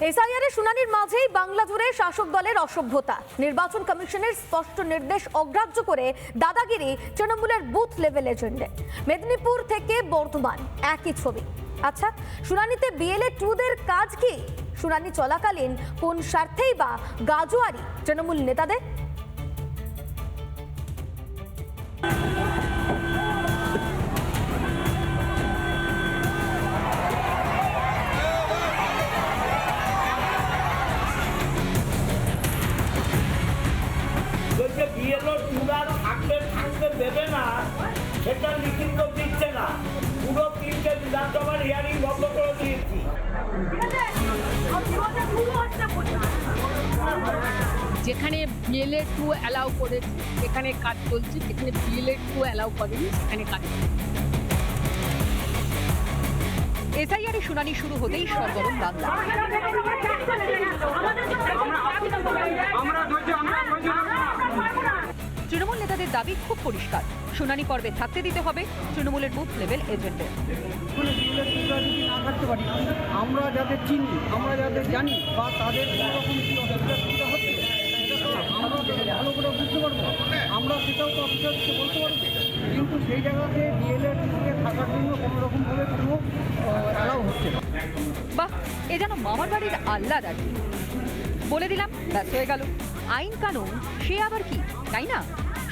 এসআইআরের শুনানির মাঝেই বাংলা জুড়ে শাসক দলের অসভ্যতা, নির্বাচন কমিশনের স্পষ্ট নির্দেশ অগ্রাহ্য করে দাদাগিরি তৃণমূলের বুথ লেভেল এজেন্ডে। মেদিনীপুর থেকে বর্ধমান একই ছবি। আচ্ছা, শুনানিতে বিএলএ 2দের কাজ কি? শুনানি চলাকালীন কোন স্বার্থেই বা গাজোয়ারি তৃণমূল নেতাদের? দেবে না, সেটা লিখিত দিচ্ছে না। পুরো 3টে বিধানসভার হিয়ারিং বন্ধ করে দিয়েছি। যেখানে বিএলএ 2 অ্যালাউ করে সেখানে কাজ চলছে, যেখানে বিএলএ 2 অ্যালাউ করেনি সেখানে কাজ চলছে। এসআইআরের শুনানি শুরু হতেই সরগরম বাংলা। তৃণমূল নেতাদের দাবি খুব পরিষ্কার, শুনানি পর্বে থাকতে দিতে হবে তৃণমূলের বুথ লেভেল এজেন্টদের। আমরা যাদের চিনি, আমরা যাদের জানি বা তাদের কোনোরকম কি অসুবিধা হচ্ছে আমরা ভালো করে বুঝতে পারবো, আমরা সেটাও তো অফিসারকে বলতে পারবো। কিন্তু সেই জায়গাতে বিএলএ থাকার জন্য কোনোরকমভাবে কোনো অ্যালাউ হচ্ছে না। বাহ, এ যেন মামার বাড়ির আহ্লাদ আর কি। বলে দিলাম, ব্যাস হয়ে গেল। আইন কানুন সে আবার কি, তাই না?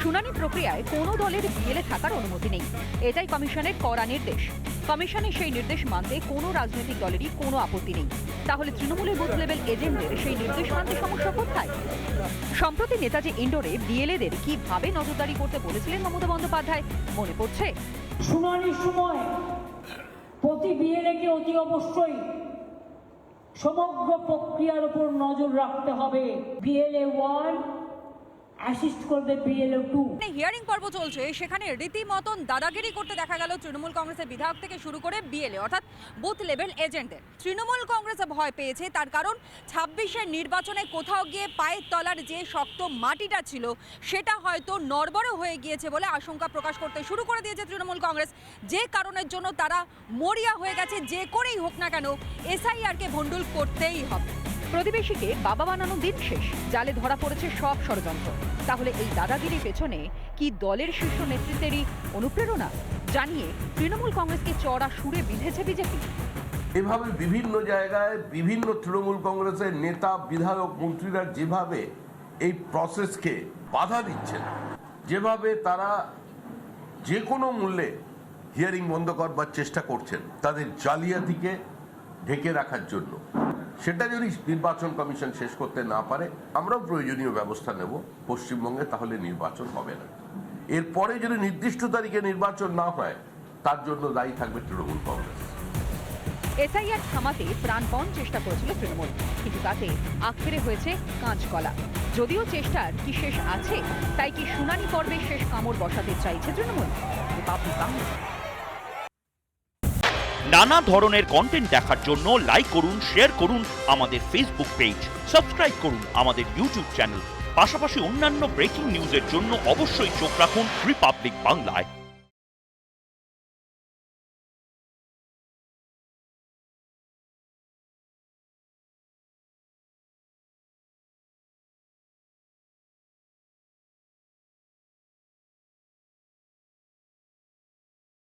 শুনানি প্রক্রিয়ায় কোনো দলের বিএলএ থাকার অনুমতি নেই, এটাই কমিশনের কড়া নির্দেশ। কমিশনের সেই নির্দেশ মানতে কোনো রাজনৈতিক দলেরই কোনো আপত্তি নেই। তাহলে তৃণমূলের বুথ লেভেল এজেন্টদের সেই নির্দেশ মানতে সমস্যা কোথায়? সম্প্রতি নেতাজি ইন্ডোরে বিএলএদের কিভাবে নজরদারি করতে বলেছিলেন মমতা বন্দ্যোপাধ্যায় মনে পড়ছে? শুনানির সময় প্রতি বিএলএকে অতি অবশ্যই সমগ্র প্রক্রিয়ার উপর নজর রাখতে হবে। বিএলএ 1 অ্যাসিস্ট করবে বিএলএ 2। হিয়ারিং পর্ব চলছে, সেখানে রীতিমতন দাদাগিরি করতে দেখা গেল তৃণমূল কংগ্রেসের বিধায়ক থেকে শুরু করে বিএলএ অর্থাৎ বুথ লেভেল এজেন্টদের। তৃণমূল কংগ্রেস ভয় পেয়েছে, তার কারণ 26-এর নির্বাচনে কোথাও গিয়ে পায়ের তলার যে শক্ত মাটিটা ছিল সেটা হয়তো নড়বড়ে হয়ে গিয়েছে বলে আশঙ্কা প্রকাশ করতে শুরু করে দিয়েছে তৃণমূল কংগ্রেস। যে কারণের জন্য তারা মরিয়া হয়ে গেছে, যে করেই হোক না কেন এসআইআরকে ভণ্ডুল করতেই হবে। প্রতিবেশীকে বাবা বানানোর দিন শেষ, জালে ধরা পড়েছে সব ষড়যন্ত্র। তাহলে এই দাদাগিরির পেছনে কি দলের শীর্ষ নেতৃত্বেরই অনুপ্রেরণা? জানিয়ে তৃণমূল কংগ্রেসকে চড়া সুরে বিঁধেছে বিজেপি। এভাবে বিভিন্ন জায়গায় বিভিন্ন তৃণমূল কংগ্রেসের নেতা, বিধায়ক, মন্ত্রীরা যেভাবে এই প্রসেসকে বাধা দিচ্ছেন, যেভাবে তারা যে কোনো মূল্যে হিয়ারিং বন্ধ করবার চেষ্টা করছেন তাদের জালিয়াতিকে ঢেকে রাখার জন্য, সেটা যদি নির্বাচন কমিশন শেষ করতে না পারে আমরাও প্রয়োজনীয় ব্যবস্থা নেব পশ্চিমবঙ্গে, তাহলে নির্বাচন হবে না। এরপরে যদি নির্দিষ্ট তারিখে নির্বাচন না হয় তার জন্য দায়ী থাকবে তৃণমূল কংগ্রেস। এসআইআর থামাতে প্রাণপণ চেষ্টা করেছিল তৃণমূল, কিন্তু তাতে আখেরে হয়েছে কাঁচকলা। যদিও চেষ্টার কি শেষ আছে, তাই কি শুনানি পর্বে শেষ কামড় বসাতে চাইছে তৃণমূল? নানা ধরনের কন্টেন্ট দেখার জন্য লাইক করুন, শেয়ার করুন আমাদের ফেসবুক পেজ, সাবস্ক্রাইব করুন আমাদের ইউটিউব চ্যানেল। পাশাপাশি অন্যান্য ব্রেকিং নিউজের জন্য অবশ্যই চোখ রাখুন রিপাবলিক বাংলায়।